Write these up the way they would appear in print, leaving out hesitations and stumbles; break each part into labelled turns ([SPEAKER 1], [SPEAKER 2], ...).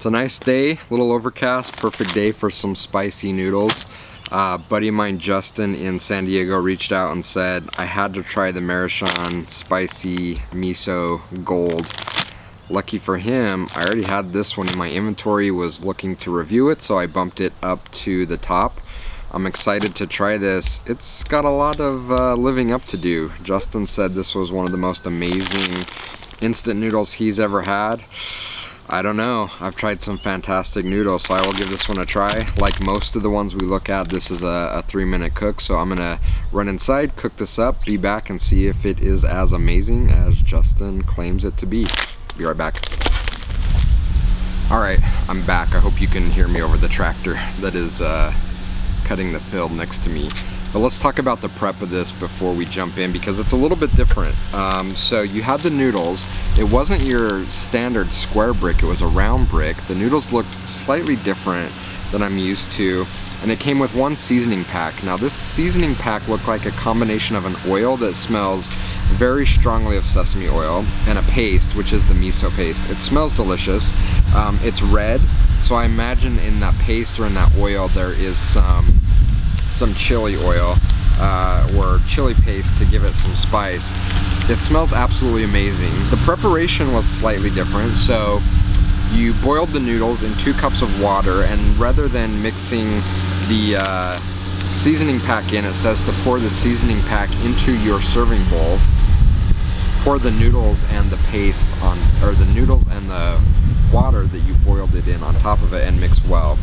[SPEAKER 1] It's a nice day, a little overcast, perfect day for some spicy noodles. Buddy of mine, Justin, in San Diego reached out and said I had to try the Maruchan Spicy Miso Gold. Lucky for him, I already had this one in my inventory, was looking to review it, so I bumped it up to the top. I'm excited to try this. It's got a lot of living up to do. Justin said this was one of the most amazing instant noodles he's ever had. I don't know. I've tried some fantastic noodles, so I will give this one a try. Like most of the ones we look at, this is a 3-minute cook, so I'm gonna run inside, cook this up, be back, and see if it is as amazing as Justin claims it to be. Be right back. Alright, I'm back. I hope you can hear me over the tractor that is cutting the field next to me. But let's talk about the prep of this before we jump in, because it's a little bit different. So you had the noodles. It wasn't your standard square brick, it was a round brick. The noodles looked slightly different than I'm used to, and it came with one seasoning pack. Now this seasoning pack looked like a combination of an oil that smells very strongly of sesame oil and a paste, which is the miso paste. It smells delicious. It's red, so I imagine in that paste or in that oil there is some chili oil or chili paste to give it some spice. It smells absolutely amazing. The preparation was slightly different. So you boiled the noodles in 2 cups of water, and rather than mixing the seasoning pack in, it says to pour the seasoning pack into your serving bowl. Pour the noodles and the paste on, or the noodles and the water that you boiled it in on top of it, and mix well.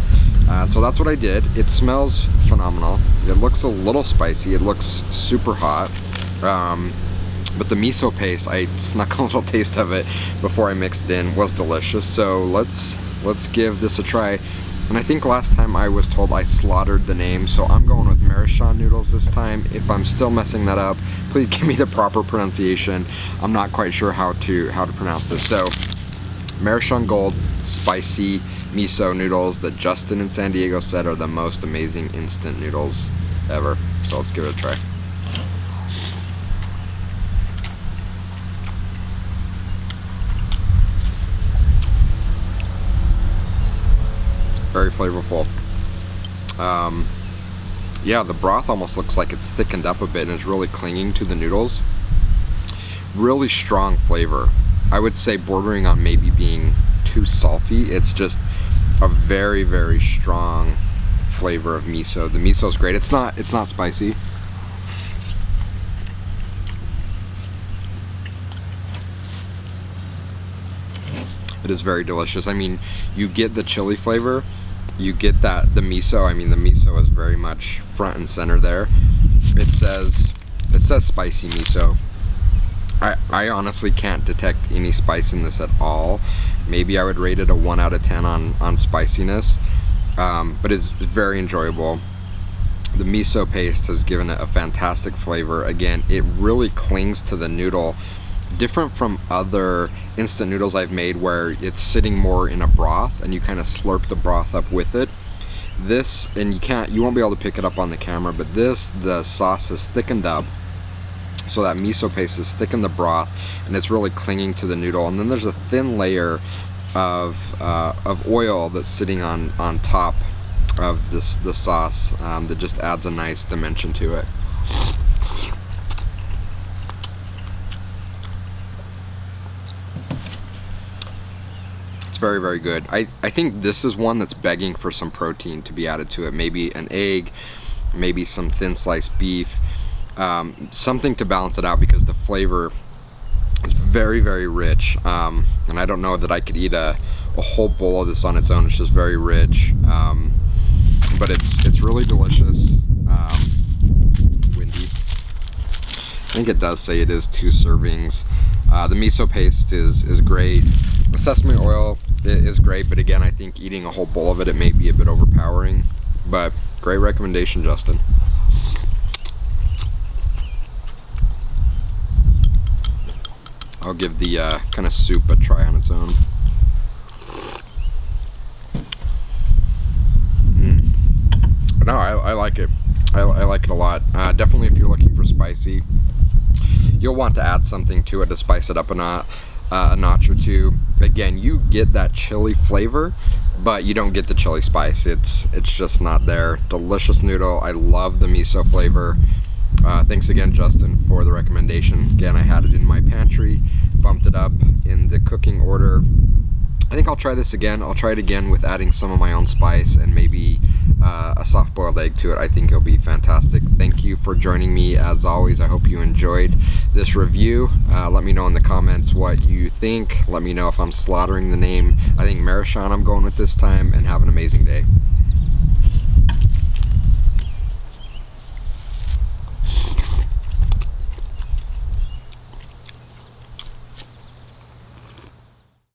[SPEAKER 1] So that's what I did. It smells phenomenal. It looks a little spicy. It looks super hot. But the miso paste, I snuck a little taste of it before I mixed it in, was delicious. So let's give this a try. And I think last time I was told I slaughtered the name, so I'm going with Maruchan noodles this time. If I'm still messing that up, please give me the proper pronunciation. I'm not quite sure how to pronounce this. So Maruchan Gold Spicy Miso noodles that Justin in San Diego said are the most amazing instant noodles ever. So let's give it a try. Very flavorful. Yeah, the broth almost looks like it's thickened up a bit and is really clinging to the noodles. Really strong flavor. I would say bordering on maybe being too salty. It's just a very, very strong flavor of miso. The miso is great. It's not spicy. It is very delicious. I mean, you get the chili flavor, you get the miso. I mean, the miso is very much front and center there. It says spicy miso. I honestly can't detect any spice in this at all. Maybe I would rate it a 1 out of 10 on spiciness, but it's very enjoyable. The miso paste has given it a fantastic flavor. Again, it really clings to the noodle, different from other instant noodles I've made where it's sitting more in a broth and you kind of slurp the broth up with it. This, and you won't be able to pick it up on the camera, but the sauce is thickened up. So that miso paste has thickened the broth, and it's really clinging to the noodle. And then there's a thin layer of oil that's sitting on top of the sauce that just adds a nice dimension to it. It's very, very good. I think this is one that's begging for some protein to be added to it. Maybe an egg, maybe some thin sliced beef. Something to balance it out, because the flavor is very, very rich, and I don't know that I could eat a whole bowl of this on its own. It's just very rich, but it's really delicious. Windy. I think it does say it is 2 servings. The miso paste is great. The sesame oil is great, but again, I think eating a whole bowl of it may be a bit overpowering. But great recommendation, Justin. I'll give the kind of soup a try on its own. But no, I like it. I like it a lot. Definitely if you're looking for spicy, you'll want to add something to it to spice it up a a notch or two. Again, you get that chili flavor, but you don't get the chili spice. It's just not there. Delicious noodle. I love the miso flavor. Thanks again, Justin, for the recommendation. Again, I had it in my pantry, bumped it up in the cooking order. I think I'll try this again. I'll try it again with adding some of my own spice and maybe a soft-boiled egg to it. I think it'll be fantastic. Thank you for joining me as always. I hope you enjoyed this review. Let me know in the comments what you think. Let me know if I'm slaughtering the name. I think Maruchan I'm going with this time, and have an amazing day.